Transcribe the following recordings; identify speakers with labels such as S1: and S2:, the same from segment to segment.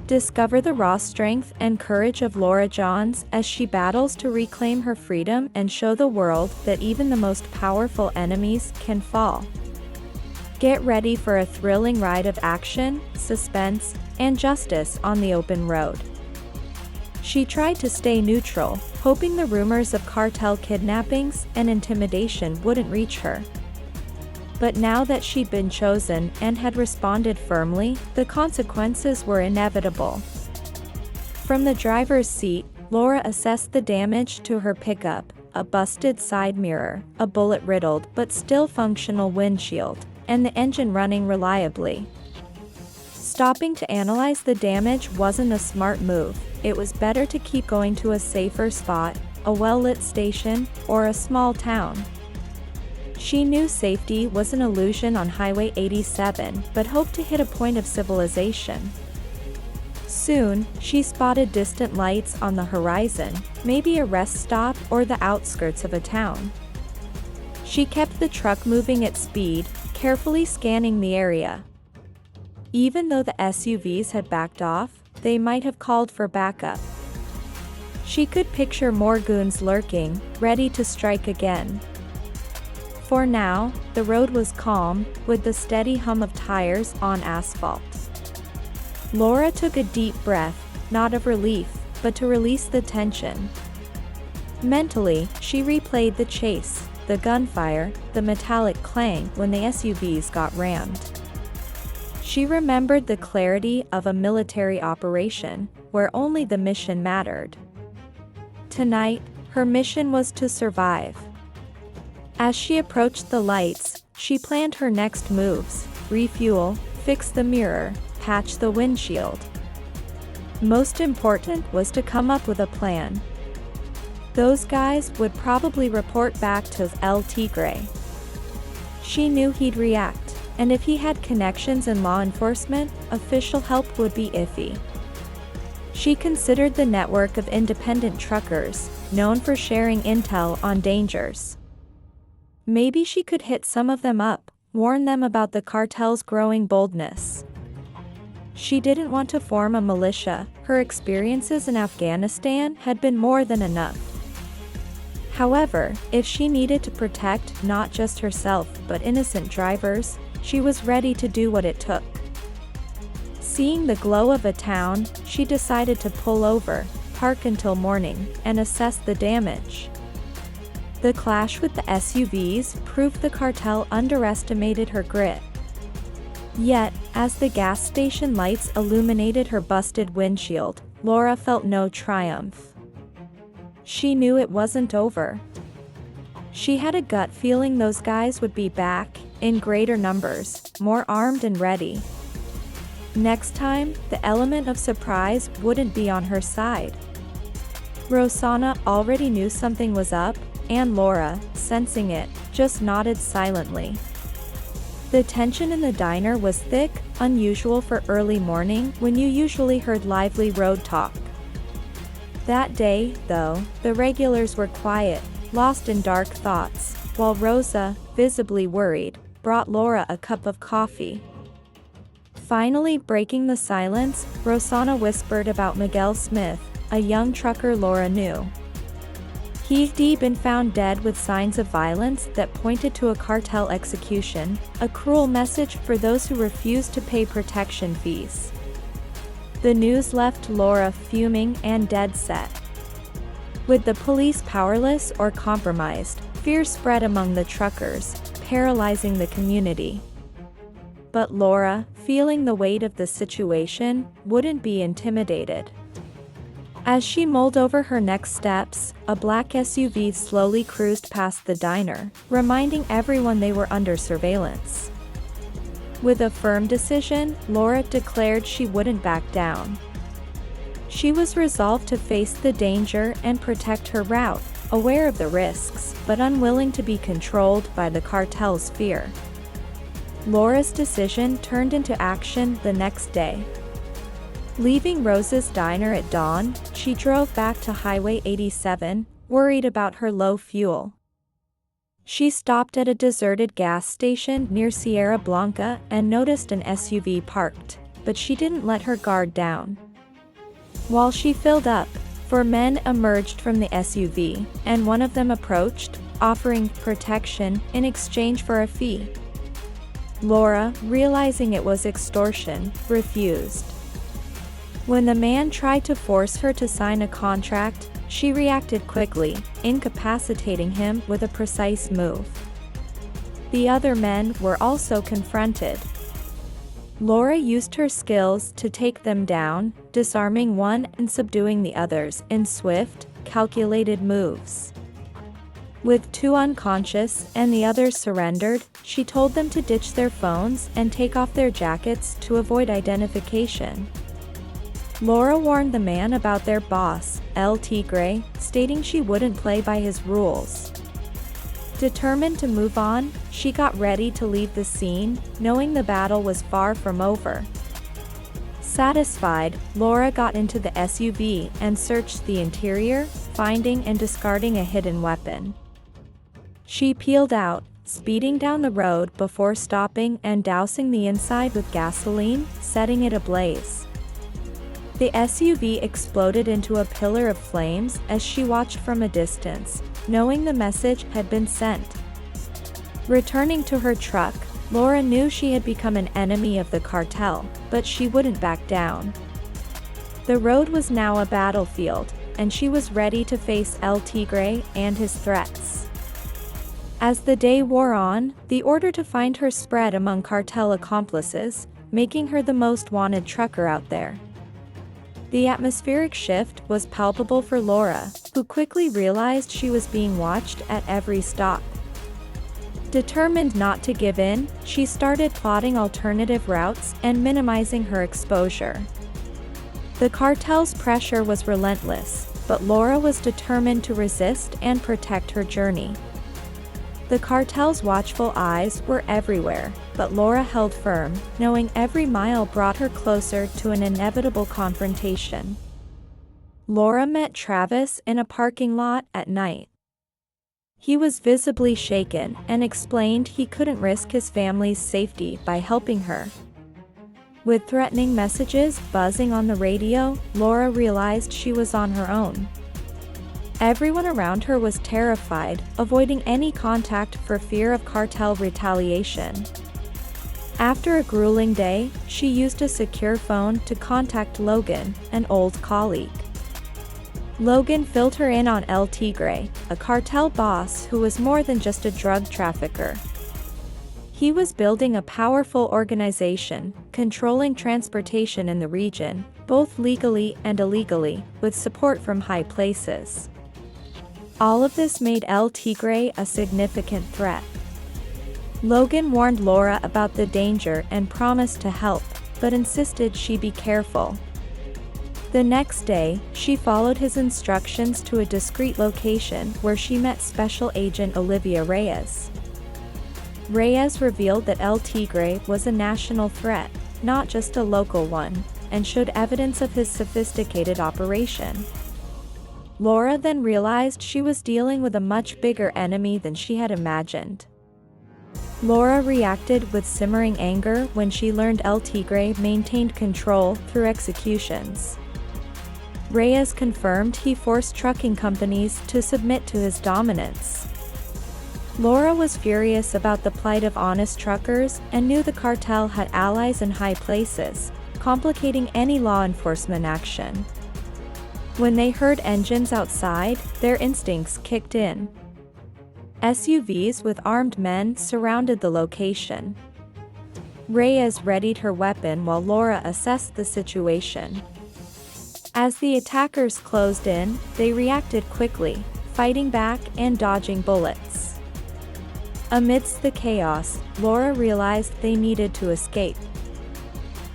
S1: Discover the raw strength and courage of Laura Johns as she battles to reclaim her freedom and show the world that even the most powerful enemies can fall. Get ready for a thrilling ride of action, suspense, and justice on the open road. She tried to stay neutral, hoping the rumors of cartel kidnappings and intimidation wouldn't reach her. But now that she'd been chosen and had responded firmly, the consequences were inevitable. From the driver's seat, Laura assessed the damage to her pickup: a busted side mirror, a bullet-riddled but still functional windshield, and the engine running reliably. Stopping to analyze the damage wasn't a smart move. It was better to keep going to a safer spot, a well-lit station, or a small town. She knew safety was an illusion on Highway 87, but hoped to hit a point of civilization. Soon, she spotted distant lights on the horizon, maybe a rest stop or the outskirts of a town. She kept the truck moving at speed, carefully scanning the area. Even though the SUVs had backed off, they might have called for backup. She could picture more goons lurking, ready to strike again. For now, the road was calm, with the steady hum of tires on asphalt. Laura took a deep breath, not of relief, but to release the tension. Mentally, she replayed the chase, the gunfire, the metallic clang when the SUVs got rammed. She remembered the clarity of a military operation, where only the mission mattered. Tonight, her mission was to survive. As she approached the lights, she planned her next moves: refuel, fix the mirror, patch the windshield. Most important was to come up with a plan. Those guys would probably report back to El Tigre. She knew he'd react, and if he had connections in law enforcement, official help would be iffy. She considered the network of independent truckers, known for sharing intel on dangers. Maybe she could hit some of them up, warn them about the cartel's growing boldness. She didn't want to form a militia. Her experiences in Afghanistan had been more than enough. However, if she needed to protect not just herself but innocent drivers, she was ready to do what it took. Seeing the glow of a town, she decided to pull over, park until morning, and assess the damage. The clash with the SUVs proved the cartel underestimated her grit. Yet, as the gas station lights illuminated her busted windshield, Laura felt no triumph. She knew it wasn't over. She had a gut feeling those guys would be back, in greater numbers, more armed and ready. Next time, the element of surprise wouldn't be on her side. Rosanna already knew something was up, and Laura, sensing it, just nodded silently. The tension in the diner was thick, unusual for early morning when you usually heard lively road talk. That day, though, the regulars were quiet, lost in dark thoughts, while Rosa, visibly worried, brought Laura a cup of coffee. Finally breaking the silence, Rosanna whispered about Miguel Smith, a young trucker Laura knew. He'd been found dead with signs of violence that pointed to a cartel execution, a cruel message for those who refused to pay protection fees. The news left Laura fuming and dead set. With the police powerless or compromised, fear spread among the truckers, paralyzing the community. But Laura, feeling the weight of the situation, wouldn't be intimidated. As she mulled over her next steps, a black SUV slowly cruised past the diner, reminding everyone they were under surveillance. With a firm decision, Laura declared she wouldn't back down. She was resolved to face the danger and protect her route, aware of the risks, but unwilling to be controlled by the cartel's fear. Laura's decision turned into action the next day. Leaving Rose's diner at dawn, she drove back to Highway 87, worried about her low fuel. She stopped at a deserted gas station near Sierra Blanca and noticed an SUV parked, but she didn't let her guard down. While she filled up, four men emerged from the SUV, and one of them approached, offering protection in exchange for a fee. Laura, realizing it was extortion, refused. When the man tried to force her to sign a contract, she reacted quickly, incapacitating him with a precise move. The other men were also confronted. Laura used her skills to take them down, disarming one and subduing the others in swift, calculated moves. With two unconscious and the others surrendered, she told them to ditch their phones and take off their jackets to avoid identification. Laura warned the man about their boss, El Tigre, stating she wouldn't play by his rules. Determined to move on, she got ready to leave the scene, knowing the battle was far from over. Satisfied, Laura got into the SUV and searched the interior, finding and discarding a hidden weapon. She peeled out, speeding down the road before stopping and dousing the inside with gasoline, setting it ablaze. The SUV exploded into a pillar of flames as she watched from a distance, knowing the message had been sent. Returning to her truck, Laura knew she had become an enemy of the cartel, but she wouldn't back down. The road was now a battlefield, and she was ready to face El Tigre and his threats. As the day wore on, the order to find her spread among cartel accomplices, making her the most wanted trucker out there. The atmospheric shift was palpable for Laura, who quickly realized she was being watched at every stop. Determined not to give in, she started plotting alternative routes and minimizing her exposure. The cartel's pressure was relentless, but Laura was determined to resist and protect her journey. The cartel's watchful eyes were everywhere, but Laura held firm, knowing every mile brought her closer to an inevitable confrontation. Laura met Travis in a parking lot at night. He was visibly shaken and explained he couldn't risk his family's safety by helping her. With threatening messages buzzing on the radio, Laura realized she was on her own. Everyone around her was terrified, avoiding any contact for fear of cartel retaliation. After a grueling day, she used a secure phone to contact Logan, an old colleague. Logan filled her in on El Tigre, a cartel boss who was more than just a drug trafficker. He was building a powerful organization, controlling transportation in the region, both legally and illegally, with support from high places. All of this made El Tigre a significant threat. Logan warned Laura about the danger and promised to help, but insisted she be careful. The next day, she followed his instructions to a discreet location where she met Special Agent Olivia Reyes. Reyes revealed that El Tigre was a national threat, not just a local one, and showed evidence of his sophisticated operation. Laura then realized she was dealing with a much bigger enemy than she had imagined. Laura reacted with simmering anger when she learned El Tigre maintained control through executions. Reyes confirmed he forced trucking companies to submit to his dominance. Laura was furious about the plight of honest truckers and knew the cartel had allies in high places, complicating any law enforcement action. When they heard engines outside, their instincts kicked in. SUVs with armed men surrounded the location. Reyes readied her weapon while Laura assessed the situation. As the attackers closed in, they reacted quickly, fighting back and dodging bullets. Amidst the chaos, Laura realized they needed to escape.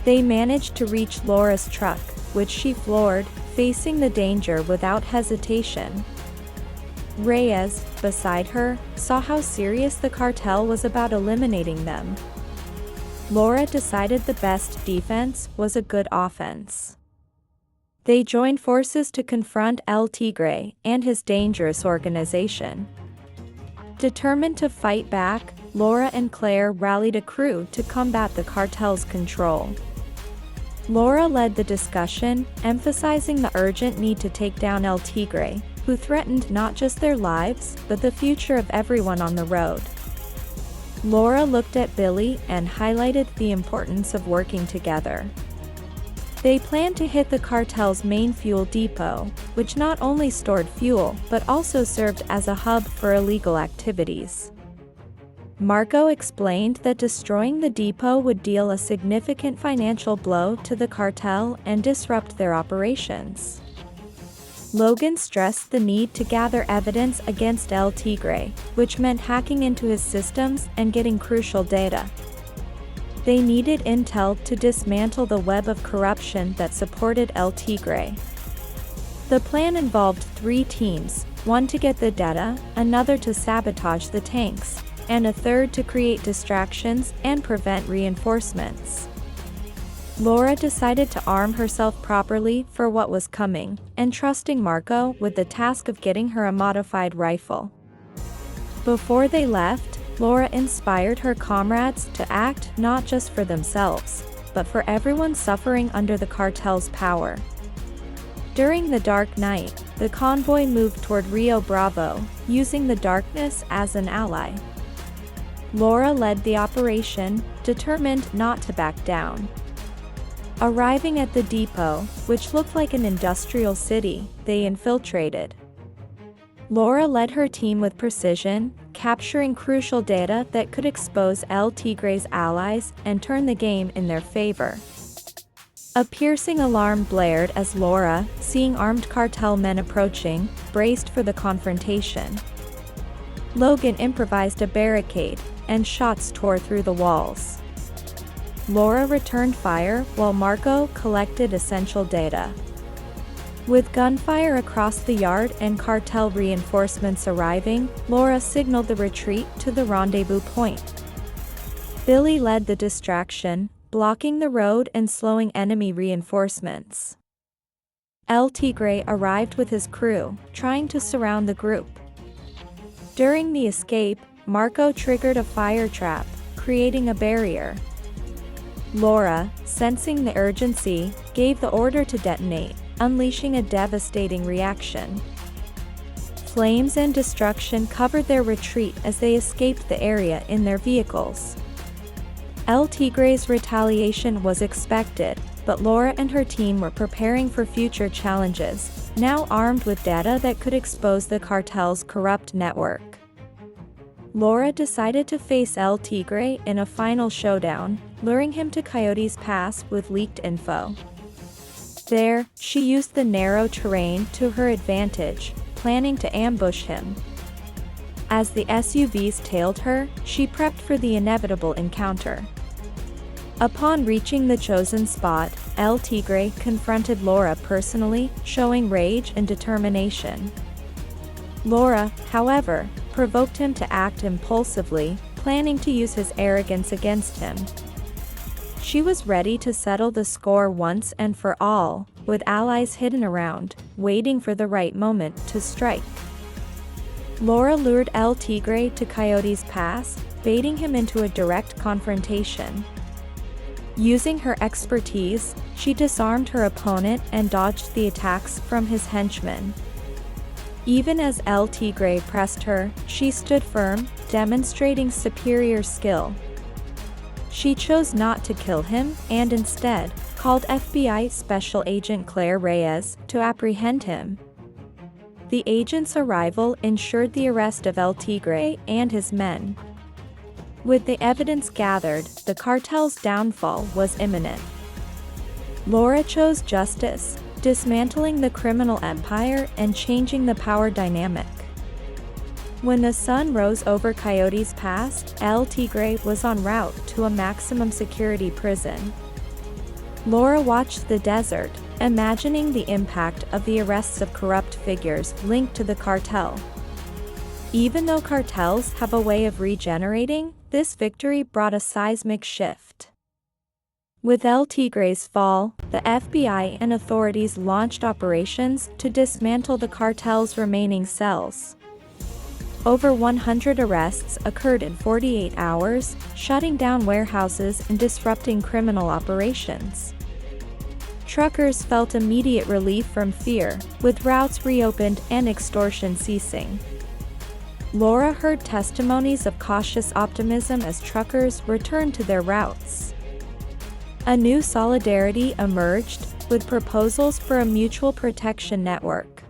S1: They managed to reach Laura's truck, which she floored, facing the danger without hesitation. Reyes, beside her, saw how serious the cartel was about eliminating them. Laura decided the best defense was a good offense. They joined forces to confront El Tigre and his dangerous organization. Determined to fight back, Laura and Claire rallied a crew to combat the cartel's control. Laura led the discussion, emphasizing the urgent need to take down El Tigre, who threatened not just their lives, but the future of everyone on the road. Laura looked at Billy and highlighted the importance of working together. They planned to hit the cartel's main fuel depot, which not only stored fuel but also served as a hub for illegal activities. Marco explained that destroying the depot would deal a significant financial blow to the cartel and disrupt their operations. Logan stressed the need to gather evidence against El Tigre, which meant hacking into his systems and getting crucial data. They needed intel to dismantle the web of corruption that supported El Tigre. The plan involved 3 teams, one to get the data, another to sabotage the tanks, and a third to create distractions and prevent reinforcements. Laura decided to arm herself properly for what was coming, entrusting Marco with the task of getting her a modified rifle. Before they left, Laura inspired her comrades to act not just for themselves, but for everyone suffering under the cartel's power. During the dark night, the convoy moved toward Rio Bravo, using the darkness as an ally. Laura led the operation, determined not to back down. Arriving at the depot, which looked like an industrial city, they infiltrated. Laura led her team with precision, capturing crucial data that could expose El Tigre's allies and turn the game in their favor. A piercing alarm blared as Laura, seeing armed cartel men approaching, braced for the confrontation. Logan improvised a barricade, and shots tore through the walls. Laura returned fire while Marco collected essential data. With gunfire across the yard and cartel reinforcements arriving, Laura signaled the retreat to the rendezvous point. Billy led the distraction, blocking the road and slowing enemy reinforcements. El Tigre arrived with his crew, trying to surround the group. During the escape, Marco triggered a fire trap, creating a barrier. Laura, sensing the urgency, gave the order to detonate, unleashing a devastating reaction. Flames and destruction covered their retreat as they escaped the area in their vehicles. El Tigre's retaliation was expected, but Laura and her team were preparing for future challenges, now armed with data that could expose the cartel's corrupt network. Laura decided to face El Tigre in a final showdown, luring him to Coyote's Pass with leaked info. There, she used the narrow terrain to her advantage, planning to ambush him. As the SUVs tailed her, she prepped for the inevitable encounter. Upon reaching the chosen spot, El Tigre confronted Laura personally, showing rage and determination. Laura, however, provoked him to act impulsively, planning to use his arrogance against him. She was ready to settle the score once and for all, with allies hidden around, waiting for the right moment to strike. Laura lured El Tigre to Coyote's Pass, baiting him into a direct confrontation. Using her expertise, she disarmed her opponent and dodged the attacks from his henchmen. Even as El Tigre pressed her, she stood firm, demonstrating superior skill. She chose not to kill him, and instead, called FBI Special Agent Claire Reyes to apprehend him. The agent's arrival ensured the arrest of El Tigre and his men. With the evidence gathered, the cartel's downfall was imminent. Laura chose justice, dismantling the criminal empire and changing the power dynamic. When the sun rose over Coyote's Pass, El Tigre was en route to a maximum security prison. Laura watched the desert, imagining the impact of the arrests of corrupt figures linked to the cartel. Even though cartels have a way of regenerating, this victory brought a seismic shift. With El Tigre's fall, the FBI and authorities launched operations to dismantle the cartel's remaining cells. Over 100 arrests occurred in 48 hours, shutting down warehouses and disrupting criminal operations. Truckers felt immediate relief from fear, with routes reopened and extortion ceasing. Laura heard testimonies of cautious optimism as truckers returned to their routes. A new solidarity emerged, with proposals for a mutual protection network.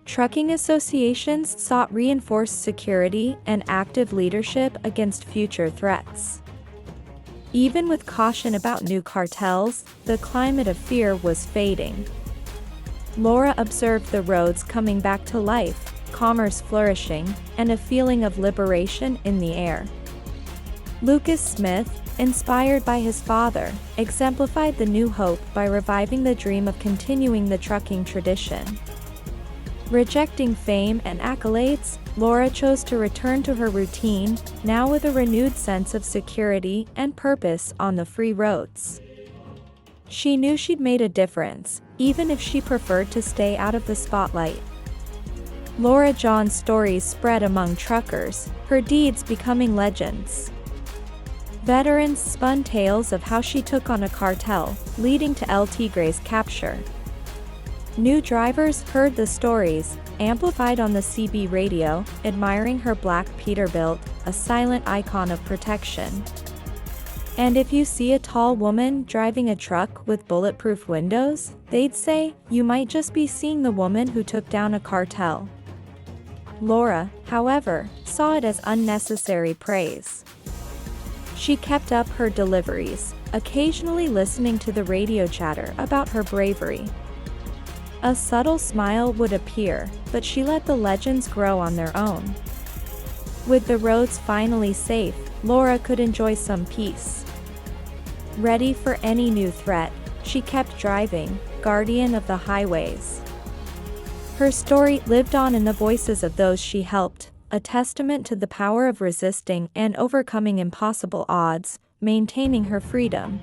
S1: Trucking associations sought reinforced security and active leadership against future threats. Even with caution about new cartels, the climate of fear was fading. Laura observed the roads coming back to life, commerce flourishing, and a feeling of liberation in the air. Lucas Smith, inspired by his father, exemplified the new hope by reviving the dream of continuing the trucking tradition. Rejecting fame and accolades, Laura chose to return to her routine, now with a renewed sense of security and purpose on the free roads. She knew she'd made a difference, even if she preferred to stay out of the spotlight. Laura John's stories spread among truckers, her deeds becoming legends. Veterans spun tales of how she took on a cartel, leading to El Tigre's capture. New drivers heard the stories, amplified on the CB radio, admiring her black Peterbilt, a silent icon of protection. And if you see a tall woman driving a truck with bulletproof windows, they'd say, you might just be seeing the woman who took down a cartel. Laura, however, saw it as unnecessary praise. She kept up her deliveries, occasionally listening to the radio chatter about her bravery. A subtle smile would appear, but she let the legends grow on their own. With the roads finally safe, Laura could enjoy some peace. Ready for any new threat, she kept driving, guardian of the highways. Her story lived on in the voices of those she helped, a testament to the power of resisting and overcoming impossible odds, maintaining her freedom.